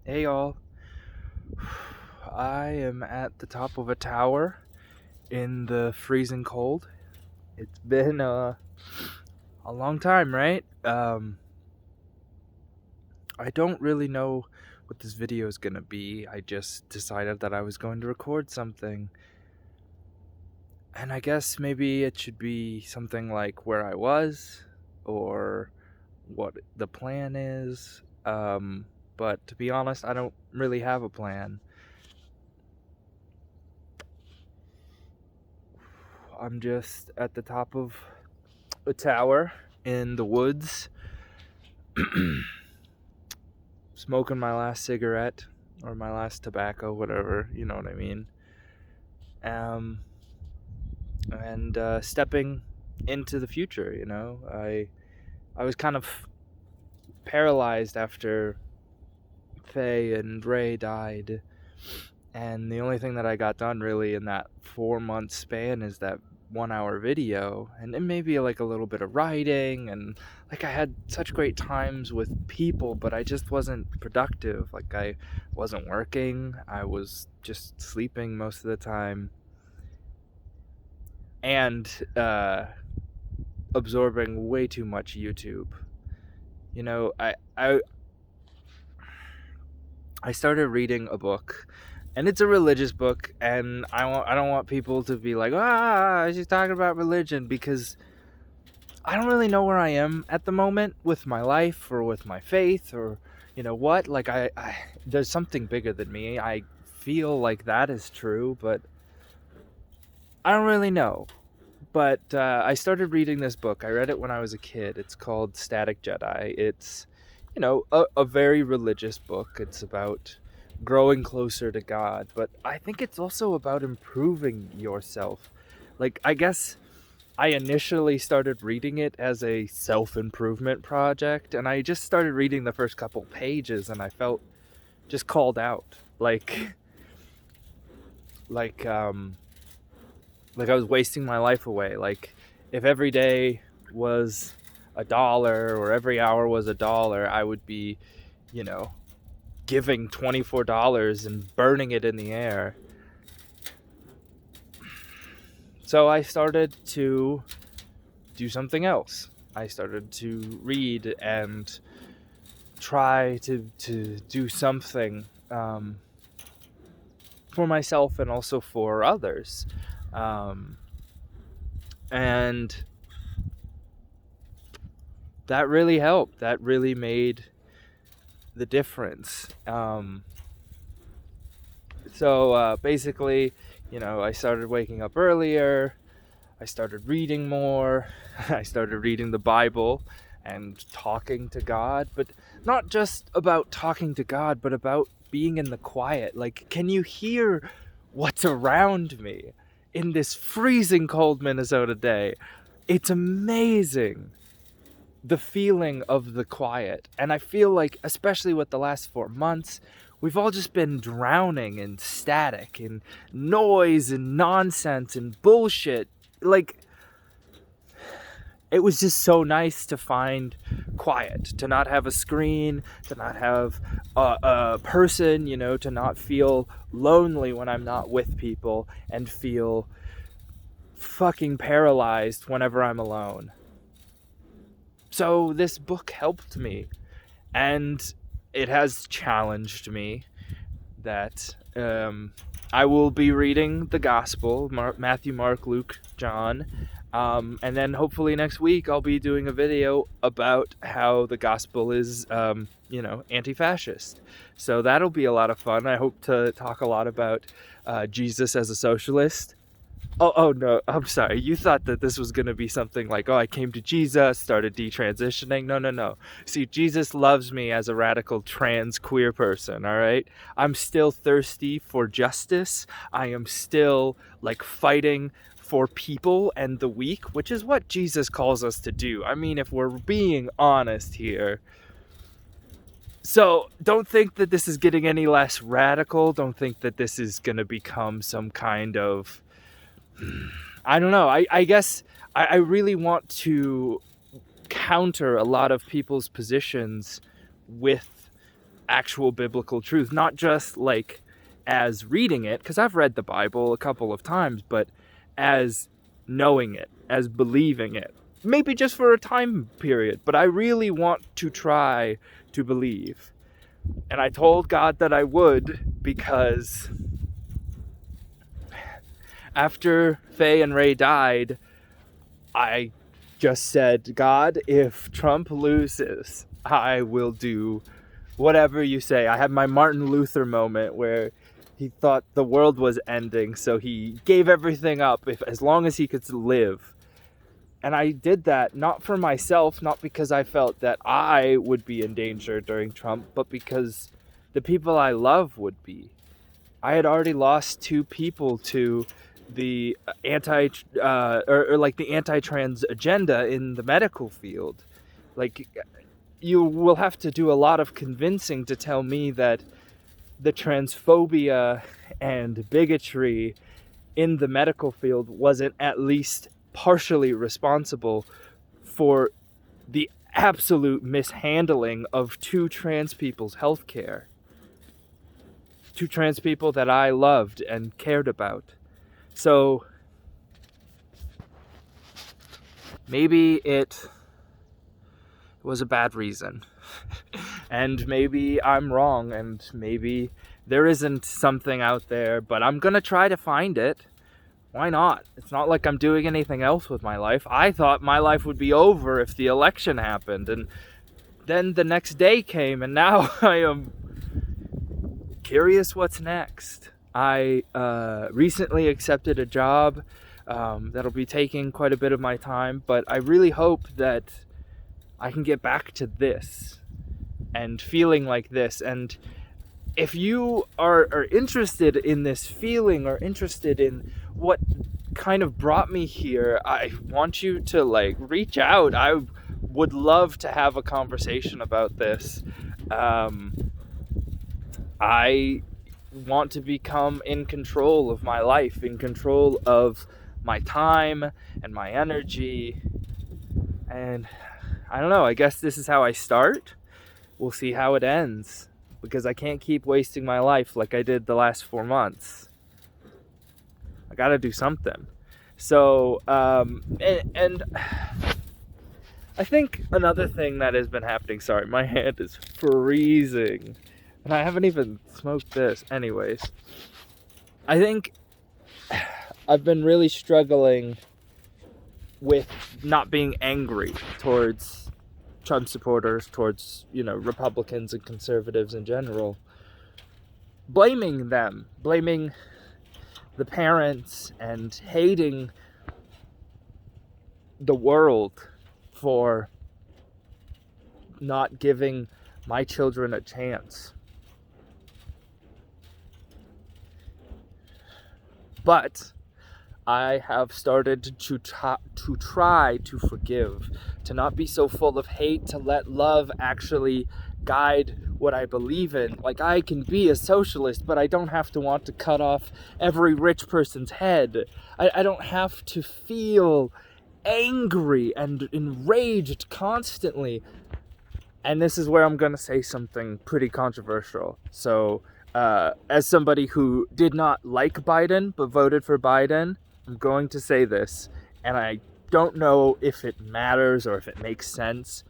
Hey y'all, I am at the top of a tower in the freezing cold. It's been a long time, right? I don't really know what this video is gonna be. I just decided that I was going to record something. And I guess maybe it should be something like where I was or what the plan is. But to be honest, I don't really have a plan. I'm just at the top of a tower in the woods, smoking my last cigarette or my last tobacco, whatever, you know what I mean. And stepping into the future, I was kind of paralyzed after Faye and Ray died, and the only thing that I got done really in that 4-month span is that 1 hour video, and then maybe like a little bit of writing, and like I had such great times with people, but I just wasn't productive. Like I wasn't working, I was just sleeping most of the time, and absorbing way too much YouTube. I started reading a book, and it's a religious book, and I don't want people to be like, she's talking about religion, because I don't really know where I am at the moment with my life or with my faith, or what. Like I there's something bigger than me. I feel like that is true, but I don't really know. But I started reading this book. I read it when I was a kid. It's called Static Jedi. It's a very religious book. It's about growing closer to God, but I think it's also about improving yourself. Like, I guess I initially started reading it as a self-improvement project, and I just started reading the first couple pages, and I felt just called out. Like I was wasting my life away. Like, if every day was $1 or every hour was $1, I would be, giving $24 and burning it in the air. So I started to do something else. I started to read and try to do something for myself and also for others. And that really helped. That really made the difference. So basically, I started waking up earlier. I started reading more. I started reading the Bible and talking to God, but not just about talking to God, but about being in the quiet. Like, can you hear what's around me in this freezing cold Minnesota day? It's amazing, the feeling of the quiet. And I feel like, especially with the last 4 months, we've all just been drowning in static and noise and nonsense and bullshit. Like, it was just so nice to find quiet, to not have a screen, to not have a person, to not feel lonely when I'm not with people, and feel fucking paralyzed whenever I'm alone. So this book helped me, and it has challenged me that I will be reading the gospel, Matthew, Mark, Luke, John, and then hopefully next week I'll be doing a video about how the gospel is, anti-fascist. So that'll be a lot of fun. I hope to talk a lot about Jesus as a socialist. Oh no, I'm sorry. You thought that this was going to be something like, I came to Jesus, started detransitioning. No. See, Jesus loves me as a radical trans queer person, all right? I'm still thirsty for justice. I am still, fighting for people and the weak, which is what Jesus calls us to do. I mean, if we're being honest here. So don't think that this is getting any less radical. Don't think that this is going to become some kind of, I don't know. I guess I really want to counter a lot of people's positions with actual biblical truth, not just like as reading it, because I've read the Bible a couple of times, but as knowing it, as believing it, maybe just for a time period, but I really want to try to believe. And I told God that I would, because after Faye and Ray died, I just said, God, if Trump loses, I will do whatever you say. I had my Martin Luther moment where he thought the world was ending, so he gave everything up as long as he could live. And I did that not for myself, not because I felt that I would be in danger during Trump, but because the people I love would be. I had already lost 2 people to the the anti-trans agenda in the medical field. Like, you will have to do a lot of convincing to tell me that the transphobia and bigotry in the medical field wasn't at least partially responsible for the absolute mishandling of 2 trans people's healthcare. 2 trans people that I loved and cared about. So maybe it was a bad reason. And maybe I'm wrong, and maybe there isn't something out there, but I'm gonna try to find it. Why not? It's not like I'm doing anything else with my life. I thought my life would be over if the election happened, and then the next day came, and now I am curious what's next. I recently accepted a job that'll be taking quite a bit of my time, but I really hope that I can get back to this and feeling like this. And if you are interested in this feeling, or interested in what kind of brought me here, I want you to reach out. I would love to have a conversation about this. I want to become in control of my life, in control of my time and my energy. And I don't know, I guess this is how I start. We'll see how it ends, because I can't keep wasting my life like I did the last 4 months. I gotta do something. So, and I think another thing that has been happening, sorry, my hand is freezing, and I haven't even smoked this. Anyways, I think I've been really struggling with not being angry towards Trump supporters, towards, Republicans and conservatives in general. Blaming them, blaming the parents, and hating the world for not giving my children a chance. But I have started to try to forgive, to not be so full of hate, to let love actually guide what I believe in. Like, I can be a socialist, but I don't have to want to cut off every rich person's head. I don't have to feel angry and enraged constantly. And this is where I'm going to say something pretty controversial. So, as somebody who did not like Biden, but voted for Biden, I'm going to say this, and I don't know if it matters or if it makes sense,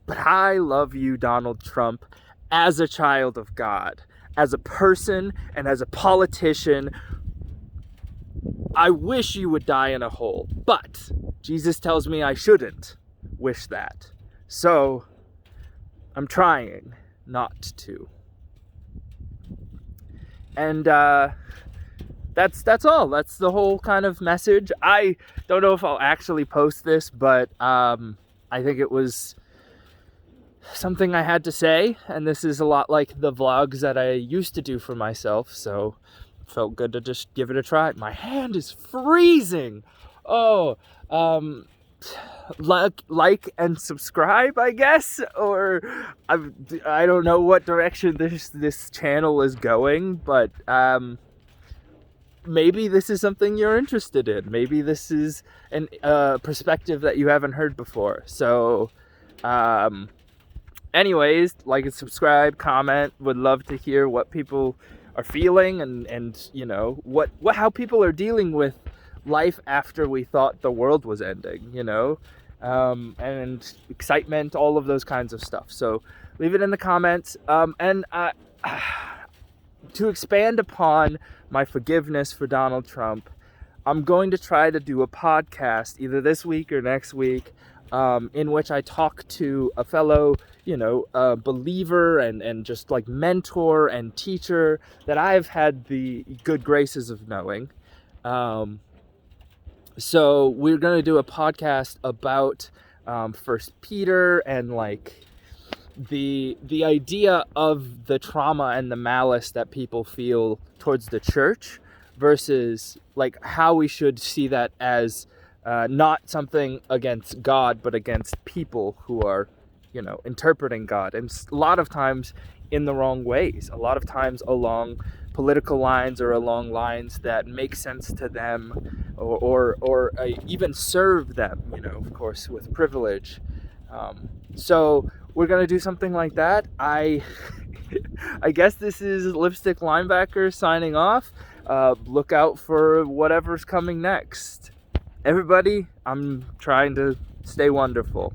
but I love you, Donald Trump, as a child of God, as a person and as a politician. I wish you would die in a hole, but Jesus tells me I shouldn't wish that. So I'm trying not to. And that's all. That's the whole kind of message. I don't know if I'll actually post this, but I think it was something I had to say, and this is a lot like the vlogs that I used to do for myself, so it felt good to just give it a try. My hand is freezing. Like and subscribe, I guess, or I don't know what direction this channel is going, but maybe this is something you're interested in. Maybe this is a perspective that you haven't heard before. So Anyways, like and subscribe, comment. Would love to hear what people are feeling and you know what how people are dealing with life after we thought the world was ending, you know, and excitement, all of those kinds of stuff. So leave it in the comments. And to expand upon my forgiveness for Donald Trump, I'm going to try to do a podcast either this week or next week, in which I talk to a fellow, you know, believer and just like mentor and teacher that I've had the good graces of knowing. So we're going to do a podcast about First Peter and like the idea of the trauma and the malice that people feel towards the church versus like how we should see that as not something against God, but against people who are, you know, interpreting God, and a lot of times in the wrong ways, a lot of times along political lines or along lines that make sense to them or even serve them, you know, of course, with privilege. So we're going to do something like that. I guess this is Lipstick Linebacker signing off. Look out for whatever's coming next. Everybody, I'm trying to stay wonderful.